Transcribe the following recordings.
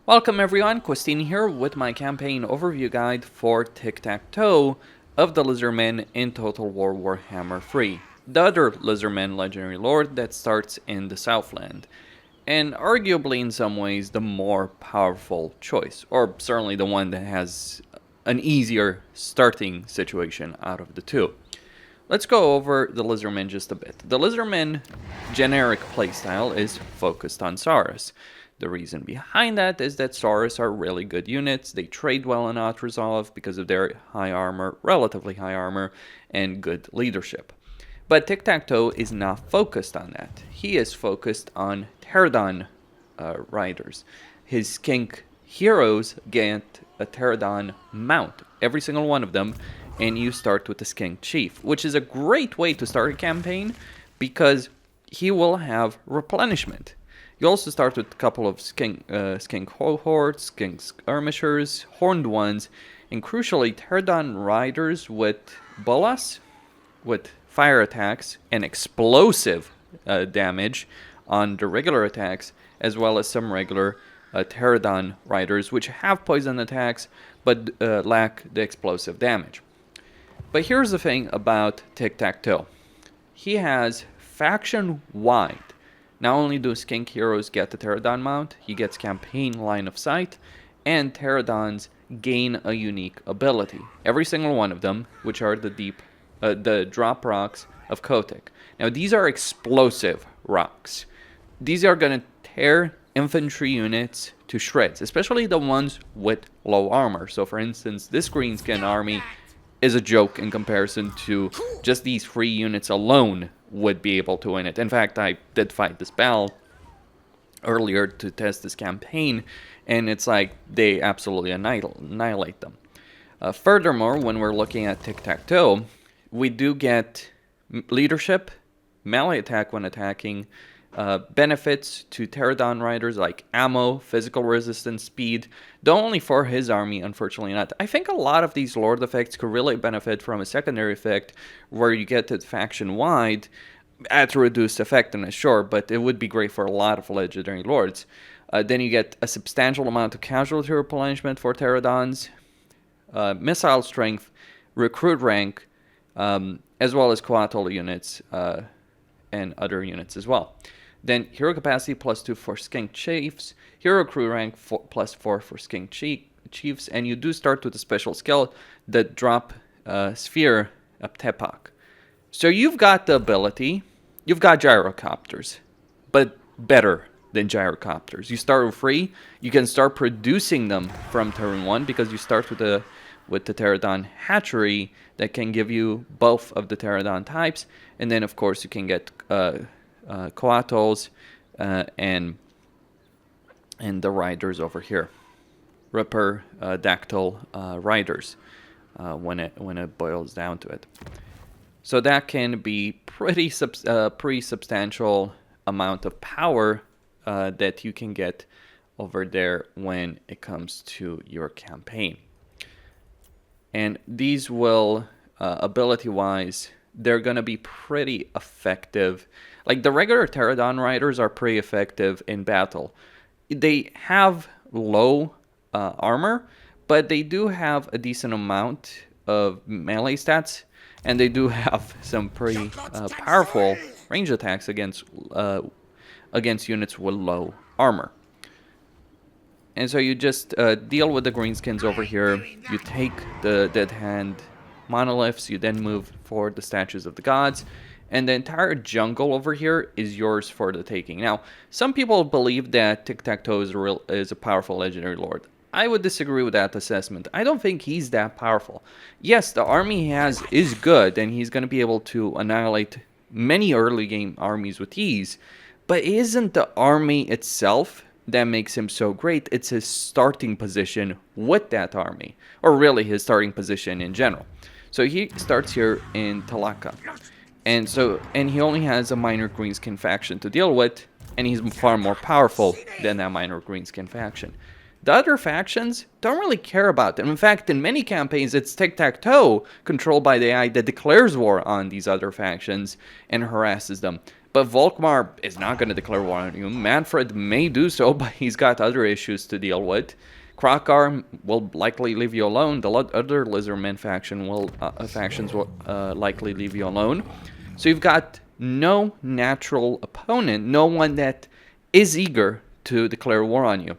Welcome everyone, Costin here with my campaign overview guide for Tiktaq'to of the Lizardmen in Total War Warhammer 3, the other Lizardmen legendary lord that starts in the Southland, and arguably in some ways the more powerful choice, or certainly the one that has an easier starting situation out of the two. Let's go over the Lizardmen just a bit. The Lizardmen generic playstyle is focused on Saurus. The reason behind that is that Saurus are really good units. They trade well in Outresolve because of their high armor, relatively high armor, and good leadership. But Tiktaq'to is not focused on that. He is focused on Pterodon riders. His skink heroes get a Pterodon mount, every single one of them, and you start with the skink chief, which is a great way to start a campaign because he will have replenishment. You also start with a couple of skink cohorts, skink skirmishers, horned ones, and crucially Pterodon riders with bolas, with fire attacks and explosive damage on the regular attacks, as well as some regular Pterodon riders which have poison attacks but lack the explosive damage. But here's the thing about Tiktaq'to. He has faction-wide. Not only do skink heroes get the Pterodon mount, he gets campaign line of sight, and Pterodons gain a unique ability. Every single one of them, which are the drop rocks of Kotick. Now these are explosive rocks. These are going to tear infantry units to shreds, especially the ones with low armor. So for instance, this greenskin army is a joke in comparison to just these 3 units alone would be able to win it. In fact, I did fight this battle earlier to test this campaign, and it's like they absolutely annihilate them. Furthermore, when we're looking at Tiktaq'to, we do get leadership, melee attack when attacking, benefits to Pterodon riders like ammo, physical resistance, speed, though only for his army, unfortunately not. I think a lot of these lord effects could really benefit from a secondary effect where you get it faction-wide at a reduced effectiveness, sure, but it would be great for a lot of legendary lords. Then you get a substantial amount of casualty replenishment for Pterodons, missile strength, recruit rank, as well as coatl units and other units as well. Then hero capacity +2 for skink chiefs, hero crew rank +4 for skink chiefs, and you do start with a special skill that drop sphere of Tepak. So you've got the ability, you've got gyrocopters, but better than gyrocopters. You start with 3, you can start producing them from turn 1 because you start with the Pterodon hatchery that can give you both of the Pterodon types, and then of course you can get coatls and the riders over here, Ripper dactyl riders when it boils down to it. So that can be pretty substantial amount of power that you can get over there when it comes to your campaign. And these will, ability-wise, they're going to be pretty effective. Like the regular Pterodon riders are pretty effective in battle. They have low armor, but they do have a decent amount of melee stats, and they do have some pretty powerful range attacks against units with low armor. And so you just deal with the greenskins over here. You take the dead hand monoliths. You then move for the statues of the gods. And the entire jungle over here is yours for the taking. Now, some people believe that Tiktaq'to is a powerful legendary lord. I would disagree with that assessment. I don't think he's that powerful. Yes, the army he has is good, and he's going to be able to annihilate many early game armies with ease. But it isn't the army itself that makes him so great. It's his starting position with that army, or really his starting position in general. So he starts here in Talaka, and he only has a minor greenskin faction to deal with, and he's far more powerful than that minor greenskin faction. The other factions don't really care about them. In fact, in many campaigns, it's Tiktaq'to controlled by the AI that declares war on these other factions and harasses them. But Volkmar is not going to declare war on you. Manfred may do so, but he's got other issues to deal with. Krokar will likely leave you alone. The other Lizardmen factions will likely leave you alone. So you've got no natural opponent, no one that is eager to declare war on you.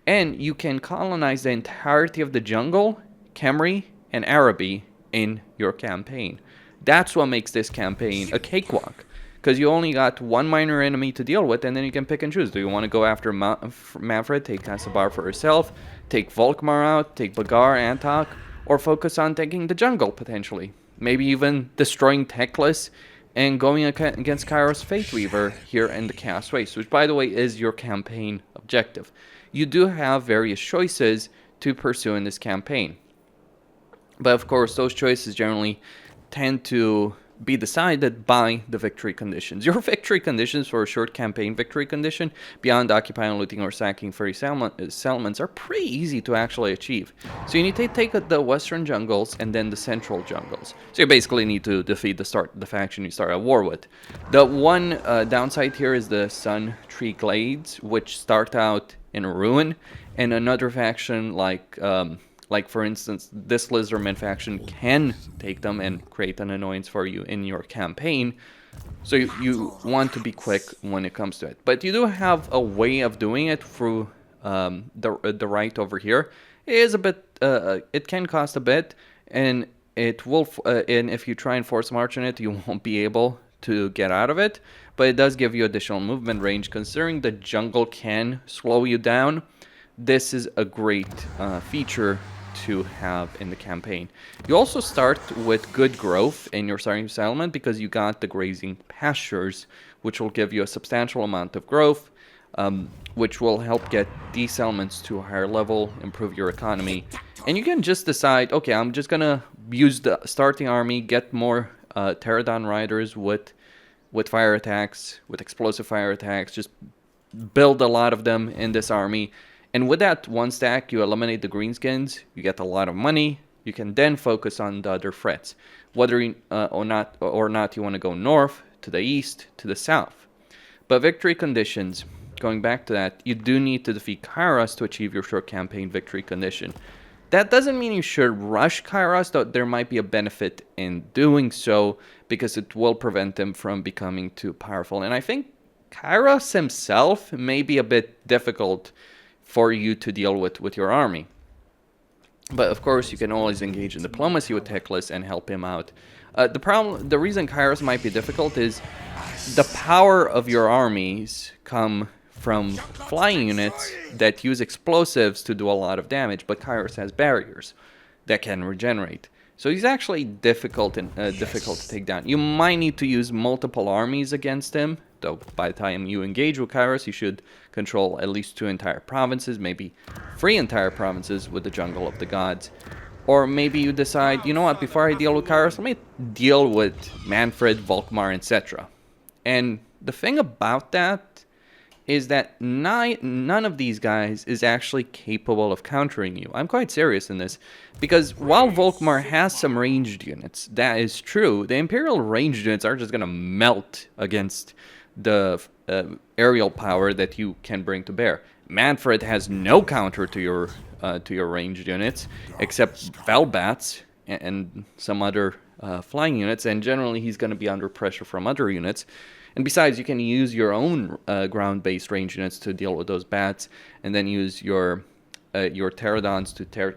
And you can colonize the entirety of the jungle, Khemri, and Araby in your campaign. That's what makes this campaign a cakewalk. Because you only got one minor enemy to deal with, and then you can pick and choose. Do you want to go after Manfred, take Kasabar for herself, take Volkmar out, take Bagar, Antok, or focus on taking the jungle, potentially? Maybe even destroying Teclis and going against Kairos Fateweaver here in the Chaos Waste, which, by the way, is your campaign objective. You do have various choices to pursue in this campaign. But, of course, those choices generally tend to be decided by the victory conditions. Your victory conditions for a short campaign victory condition, beyond occupying, looting, or sacking 30 settlements, are pretty easy to actually achieve. So you need to take the western jungles and then the central jungles. So you basically need to defeat the faction you start at war with. The one downside here is the Sun Tree Glades, which start out in ruin, and another faction like, for instance, this Lizardmen faction can take them and create an annoyance for you in your campaign. So you want to be quick when it comes to it. But you do have a way of doing it through the right over here. It is a bit, it can cost a bit, and it will, and if you try and force march on it, you won't be able to get out of it. But it does give you additional movement range. Considering the jungle can slow you down, this is a great feature to have in the campaign. You also start with good growth in your starting settlement because you got the grazing pastures, which will give you a substantial amount of growth, which will help get these settlements to a higher level, improve your economy. And you can just decide, okay, I'm just gonna use the starting army, get more Pterodon riders with fire attacks, with explosive fire attacks, just build a lot of them in this army. And with that one stack, you eliminate the greenskins, you get a lot of money, you can then focus on the other threats. Whether or not you want to go north, to the east, to the south. But victory conditions, going back to that, you do need to defeat Kairos to achieve your short campaign victory condition. That doesn't mean you should rush Kairos, though there might be a benefit in doing so, because it will prevent him from becoming too powerful. And I think Kairos himself may be a bit difficult for you to deal with your army. But of course, you can always engage in diplomacy with Teclis and help him out. The reason Kairos might be difficult is the power of your armies come from flying units that use explosives to do a lot of damage, but Kairos has barriers that can regenerate. So he's actually difficult to take down. You might need to use multiple armies against him, though by the time you engage with Kairos, you should control at least 2 entire provinces, maybe 3 entire provinces with the Jungle of the Gods. Or maybe you decide, you know what, before I deal with Kairos, let me deal with Manfred, Volkmar, etc. And the thing about that is that none of these guys is actually capable of countering you. I'm quite serious in this, because while Volkmar has some ranged units, that is true, the Imperial ranged units are just going to melt against the aerial power that you can bring to bear. Manfred has no counter to your ranged units, except Velbats and some other flying units, and generally he's going to be under pressure from other units. And besides, you can use your own ground-based range units to deal with those bats, and then use your Pterodons to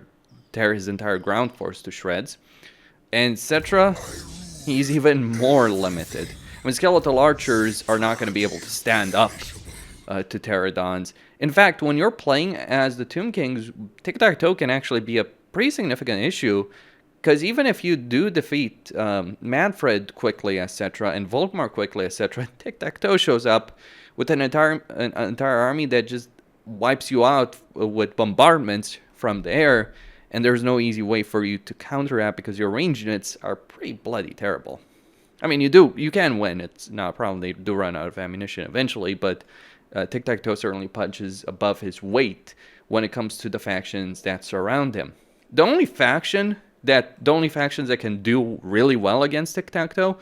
tear his entire ground force to shreds, etc. He's even more limited. I mean, skeletal archers are not going to be able to stand up to Pterodons. In fact, when you're playing as the Tomb Kings, Tiktaq'to can actually be a pretty significant issue, because even if you do defeat Manfred quickly, etc., and Volkmar quickly, etc., Tiktaq'to shows up with an entire army that just wipes you out with bombardments from the air, and there's no easy way for you to counter that because your range units are pretty bloody terrible. I mean, you can win, it's not a problem, they do run out of ammunition eventually, but Tiktaq'to certainly punches above his weight when it comes to the factions that surround him. The only factions that can do really well against Tiktaq'to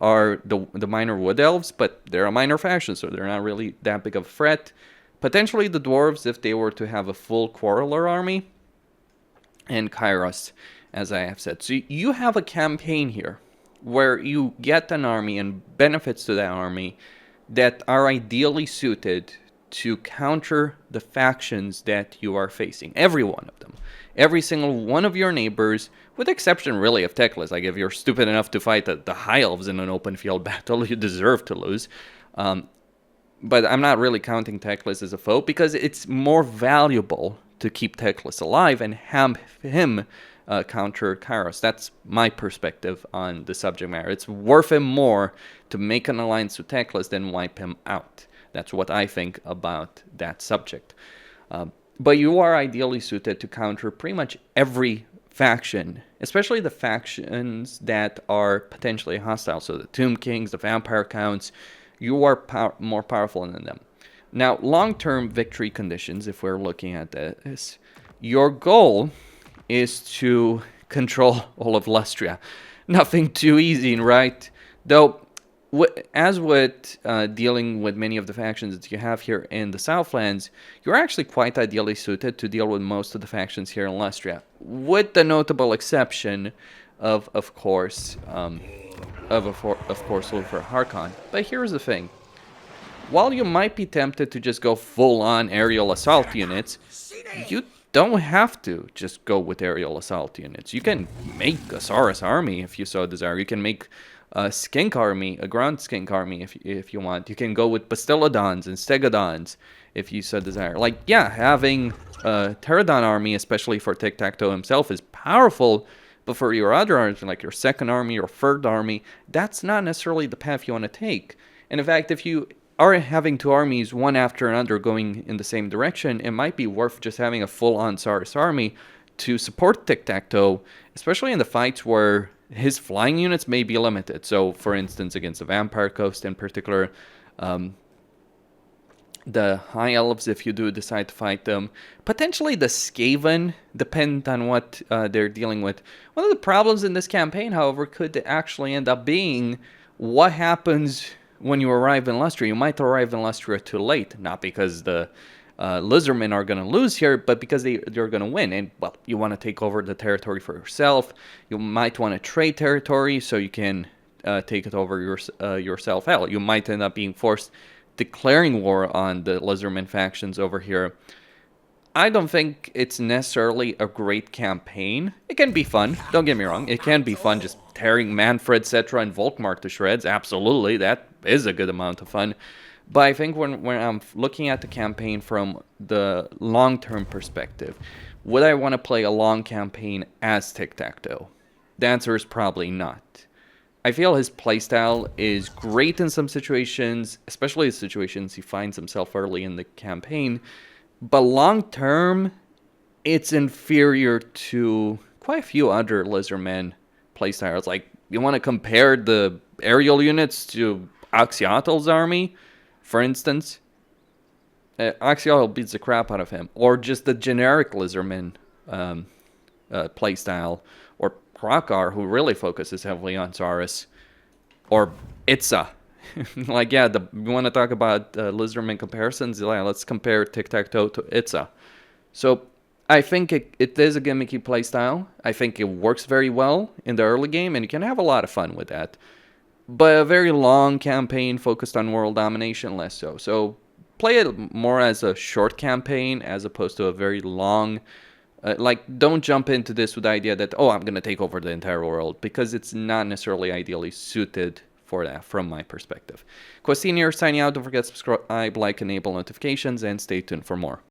are the minor wood elves, but they're a minor faction, so they're not really that big of a threat. Potentially the dwarves if they were to have a full quarreler army. And Kairos, as I have said. So you have a campaign here where you get an army and benefits to that army that are ideally suited to counter the factions that you are facing. Every one of them. Every single one of your neighbors, with the exception really of Teclis. Like if you're stupid enough to fight the High Elves in an open field battle, you deserve to lose. But I'm not really counting Teclis as a foe because it's more valuable to keep Teclis alive and have him counter Kairos. That's my perspective on the subject matter. It's worth him more to make an alliance with Teclis than wipe him out. That's what I think about that subject. But you are ideally suited to counter pretty much every faction, especially the factions that are potentially hostile. So the Tomb Kings, the Vampire Counts, you are more powerful than them. Now, long-term victory conditions, if we're looking at this, your goal is to control all of Lustria. Nothing too easy, right? Though, as with dealing with many of the factions that you have here in the Southlands, you're actually quite ideally suited to deal with most of the factions here in Lustria, with the notable exception of course, Luthor Harkon. But here's the thing. While you might be tempted to just go full-on aerial assault units, you don't have to just go with aerial assault units. You can make a Saurus army if you so desire. You can make a skink army, a ground skink army if you want. You can go with Bastiladons and Stegodons if you so desire. Like, yeah, having a Pterodon army, especially for Tiktaq'to himself, is powerful, but for your other armies, like your second army or third army, that's not necessarily the path you want to take. And in fact, if you are having two armies, one after another, going in the same direction, it might be worth just having a full-on Saurus army to support Tiktaq'to, especially in the fights where his flying units may be limited. So, for instance, against the Vampire Coast in particular, the High Elves, if you do decide to fight them, potentially the Skaven, depending on what they're dealing with. One of the problems in this campaign, however, could actually end up being what happens when you arrive in Lustria. You might arrive in Lustria too late, not because the Lizardmen are going to lose here, but because they're going to win. And, well, you want to take over the territory for yourself. You might want to trade territory so you can take it over yourself. Hell, you might end up being forced declaring war on the Lizardmen factions over here. I don't think it's necessarily a great campaign. It can be fun, don't get me wrong. It can be fun just tearing Manfred, Cetra, and Volkmark to shreds. Absolutely, that is a good amount of fun. But I think when I'm looking at the campaign from the long-term perspective, would I want to play a long campaign as Tiktaq'to? The answer is probably not. I feel his playstyle is great in some situations, especially the situations he finds himself early in the campaign. But long-term, it's inferior to quite a few other Lizardmen playstyles. Like, you want to compare the aerial units to Axiotl's army, for instance. Axiotl beats the crap out of him. Or just the generic Lizardmen playstyle. Or Krakar, who really focuses heavily on Saurus. Or Itza. Like, yeah, you want to talk about Lizardmen comparisons? Yeah, let's compare Tiktaq'to to Itza. So, I think it is a gimmicky playstyle. I think it works very well in the early game, and you can have a lot of fun with that. But a very long campaign focused on world domination, less so. So, play it more as a short campaign as opposed to a very long. Don't jump into this with the idea that, oh, I'm going to take over the entire world, because it's not necessarily ideally suited for that, from my perspective. Costin here, signing out. Don't forget to subscribe, like, enable notifications, and stay tuned for more.